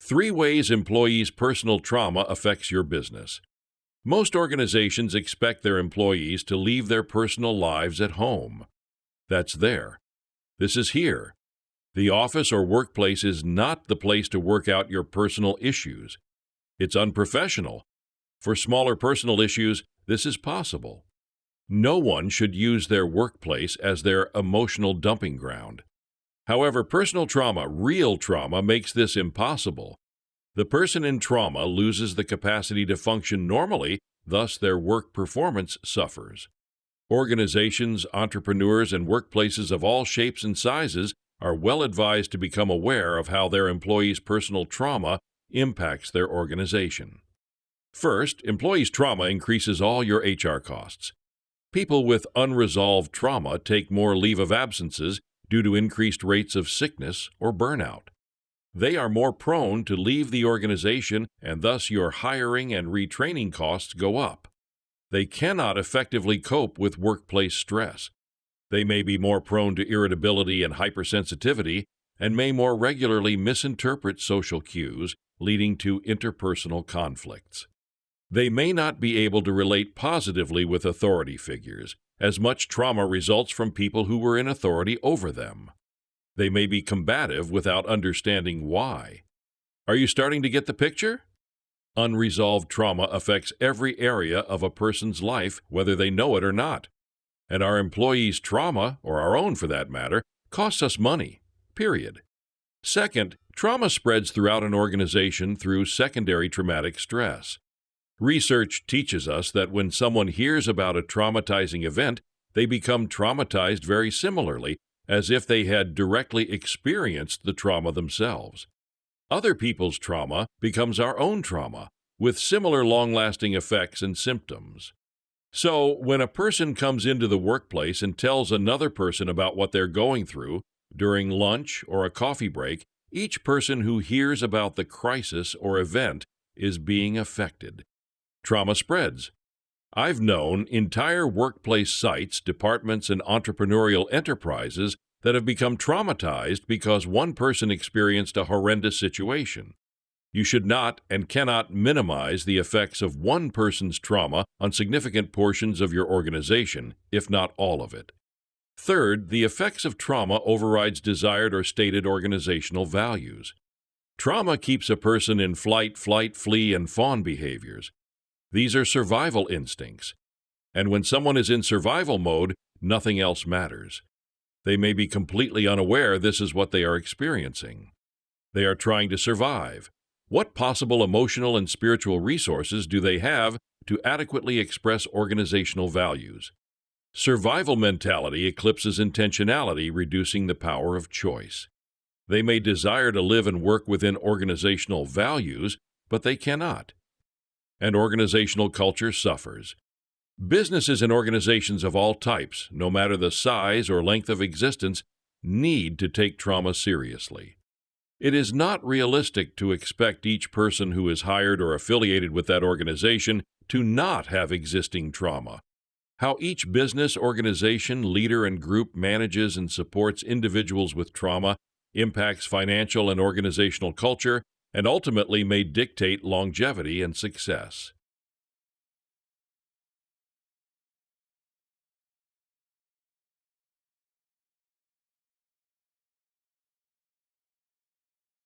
3 ways employees' personal trauma affects your business. Most organizations expect their employees to leave their personal lives at home. That's there. This is here. The office or workplace is not the place to work out your personal issues. It's unprofessional. For smaller personal issues, this is possible. No one should use their workplace as their emotional dumping ground. However, personal trauma, real trauma, makes this impossible. The person in trauma loses the capacity to function normally, thus their work performance suffers. Organizations, entrepreneurs, and workplaces of all shapes and sizes are well advised to become aware of how their employees' personal trauma impacts their organization. First, employees' trauma increases all your HR costs. People with unresolved trauma take more leave of absences due to increased rates of sickness or burnout. They are more prone to leave the organization, and thus your hiring and retraining costs go up. They cannot effectively cope with workplace stress. They may be more prone to irritability and hypersensitivity, and may more regularly misinterpret social cues, leading to interpersonal conflicts. They may not be able to relate positively with authority figures, as much trauma results from people who were in authority over them. They may be combative without understanding why. Are you starting to get the picture? Unresolved trauma affects every area of a person's life, whether they know it or not. And our employees' trauma, or our own for that matter, costs us money, period. Second, trauma spreads throughout an organization through secondary traumatic stress. Research teaches us that when someone hears about a traumatizing event, they become traumatized very similarly, as if they had directly experienced the trauma themselves. Other people's trauma becomes our own trauma, with similar long-lasting effects and symptoms. So, when a person comes into the workplace and tells another person about what they're going through, during lunch or a coffee break, each person who hears about the crisis or event is being affected. Trauma spreads. I've known entire workplace sites, departments, and entrepreneurial enterprises that have become traumatized because one person experienced a horrendous situation. You should not and cannot minimize the effects of one person's trauma on significant portions of your organization, if not all of it. Third, the effects of trauma overrides desired or stated organizational values. Trauma keeps a person in flight, flee, and fawn behaviors. These are survival instincts. And when someone is in survival mode, nothing else matters. They may be completely unaware this is what they are experiencing. They are trying to survive. What possible emotional and spiritual resources do they have to adequately express organizational values? Survival mentality eclipses intentionality, reducing the power of choice. They may desire to live and work within organizational values, but they cannot. And organizational culture suffers. Businesses and organizations of all types, no matter the size or length of existence, need to take trauma seriously. It is not realistic to expect each person who is hired or affiliated with that organization to not have existing trauma. How each business, organization, leader, and group manages and supports individuals with trauma impacts financial and organizational culture, and ultimately may dictate longevity and success.